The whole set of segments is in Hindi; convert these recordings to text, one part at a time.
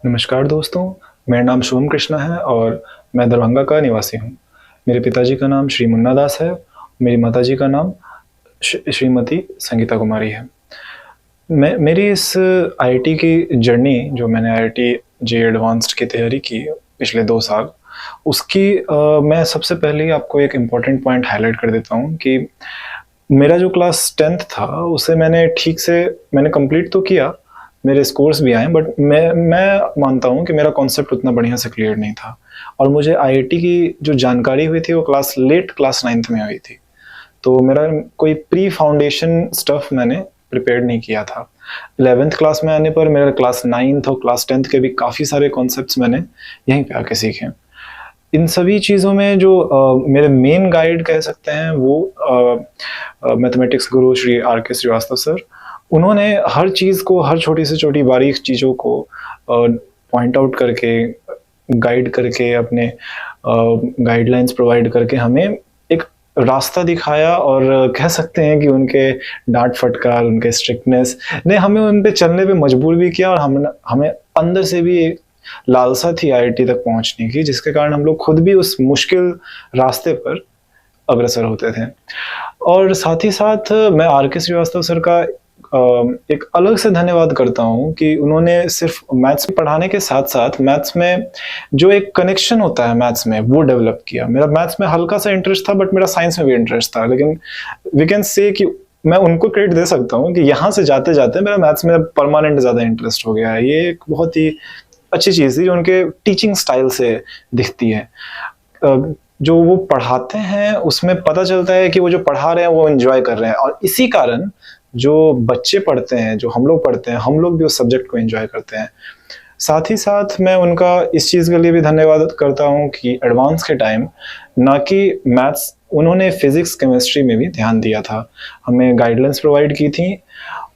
नमस्कार दोस्तों, मेरा नाम शुभम कृष्णा है और मैं दरभंगा का निवासी हूँ। मेरे पिताजी का नाम श्री मुन्ना दास है। मेरी माताजी का नाम श्रीमती संगीता कुमारी है। मेरी इस आईआईटी की जर्नी, जो मैंने आईआईटी जे एडवांस्ड की तैयारी की पिछले 2 साल, उसकी मैं सबसे पहले आपको एक इम्पॉर्टेंट पॉइंट हाईलाइट कर देता हूँ कि मेरा जो क्लास 10th था उसे मैंने कंप्लीट तो किया, मेरे स्कोर्स भी आए, बट मैं मानता हूँ कि मेरा कॉन्सेप्ट उतना बढ़िया से क्लियर नहीं था और मुझे आईआईटी की जो जानकारी हुई थी वो लेट क्लास 9th में हुई थी। तो मेरा कोई प्री फाउंडेशन स्टफ मैंने प्रिपेयर नहीं किया था। 11th क्लास में आने पर मेरा क्लास 9th और क्लास 10th के भी काफ़ी सारे कॉन्सेप्ट्स मैंने यहीं पे आके सीखे। इन सभी चीज़ों में जो मेरे मेन गाइड कह सकते हैं वो मैथमेटिक्स गुरु श्री आर.के. श्रीवास्तव सर। उन्होंने हर चीज़ को, हर छोटी से छोटी बारीक चीज़ों को पॉइंट आउट करके, गाइड करके, अपने गाइडलाइंस प्रोवाइड करके हमें एक रास्ता दिखाया। और कह सकते हैं कि उनके डांट फटकार, उनके स्ट्रिक्टनेस ने हमें उन पे चलने पे मजबूर भी किया और हमें अंदर से भी एक लालसा थी आईआईटी तक पहुंचने की, जिसके कारण हम लोग खुद भी उस मुश्किल रास्ते पर अग्रसर होते थे। और साथ ही साथ मैं आर.के. श्रीवास्तव सर का एक अलग से धन्यवाद करता हूँ कि उन्होंने सिर्फ मैथ्स पढ़ाने के साथ साथ मैथ्स में जो एक कनेक्शन होता है मैथ्स में, वो डेवलप किया। मेरा मैथ्स में हल्का सा इंटरेस्ट था, बट मेरा साइंस में भी इंटरेस्ट था, लेकिन वी कैन से कि मैं उनको क्रेडिट दे सकता हूँ कि यहाँ से जाते जाते मेरा मैथ्स में परमानेंट ज़्यादा इंटरेस्ट हो गया है। ये एक बहुत ही अच्छी चीज़ थी जो उनके टीचिंग स्टाइल से दिखती है। जो वो पढ़ाते हैं उसमें पता चलता है कि वो जो पढ़ा रहे हैं वो एंजॉय कर रहे हैं, और इसी कारण जो बच्चे पढ़ते हैं, जो हम लोग पढ़ते हैं, हम लोग भी उस सब्जेक्ट को एंजॉय करते हैं। साथ ही साथ मैं उनका इस चीज़ के लिए भी धन्यवाद करता हूँ कि एडवांस के टाइम ना कि मैथ्स, उन्होंने फिजिक्स केमिस्ट्री में भी ध्यान दिया था, हमें गाइडलाइंस प्रोवाइड की थी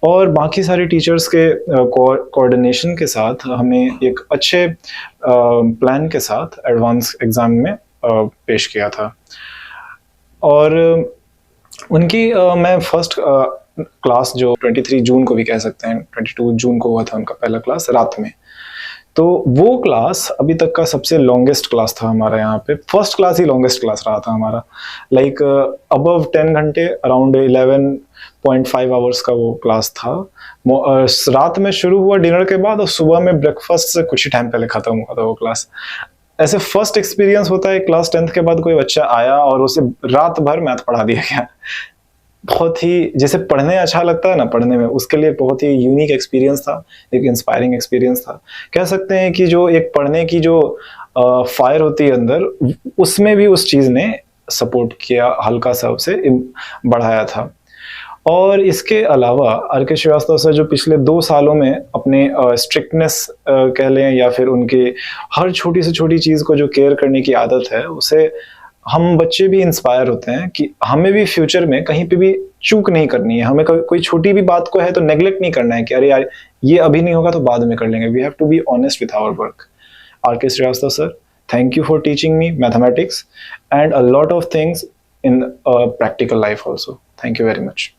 और बाकी सारे टीचर्स के कोऑर्डिनेशन के साथ हमें एक अच्छे प्लान के साथ एडवांस एग्ज़ाम में पेश किया था। और उनकी मैं फर्स्ट क्लास जो 23 जून को भी कह सकते हैं, 22 जून को हुआ था उनका पहला क्लास रात में। तो वो क्लास अभी तक का सबसे लॉन्गेस्ट क्लास था हमारा यहाँ पे। फर्स्ट क्लास ही लॉन्गेस्ट क्लास रहा था हमारा, लाइक अबव 10 घंटे, अराउंड 11.5 आवर्स का वो क्लास था। रात में शुरू हुआ डिनर के बाद और सुबह में ब्रेकफास्ट से कुछ ही टाइम पहले खत्म हुआ था वो क्लास। ऐसे फर्स्ट एक्सपीरियंस होता है क्लास 10th के बाद कोई बच्चा आया और उसे रात भर मैथ पढ़ा दिया गया। बहुत ही, जैसे पढ़ने अच्छा लगता है ना, पढ़ने में, उसके लिए बहुत ही यूनिक एक्सपीरियंस था, एक इंस्पायरिंग एक्सपीरियंस था। कह सकते हैं कि जो एक पढ़ने की जो फायर होती है अंदर, उसमें भी उस चीज़ ने सपोर्ट किया, हल्का सा उसे बढ़ाया था। और इसके अलावा आर.के. श्रीवास्तव सर जो पिछले 2 सालों में अपने स्ट्रिक्टनेस कह लें या फिर उनके हर छोटी से छोटी चीज़ को जो केयर करने की आदत है, उसे हम बच्चे भी इंस्पायर होते हैं कि हमें भी फ्यूचर में कहीं पे भी चूक नहीं करनी है। हमें कोई छोटी भी बात को है तो नेग्लेक्ट नहीं करना है कि अरे यार ये अभी नहीं होगा तो बाद में कर लेंगे। We have to be honest with our work. R K. Srivastava sir, thank you for teaching me mathematics and a lot of things in practical life also. Thank you very much.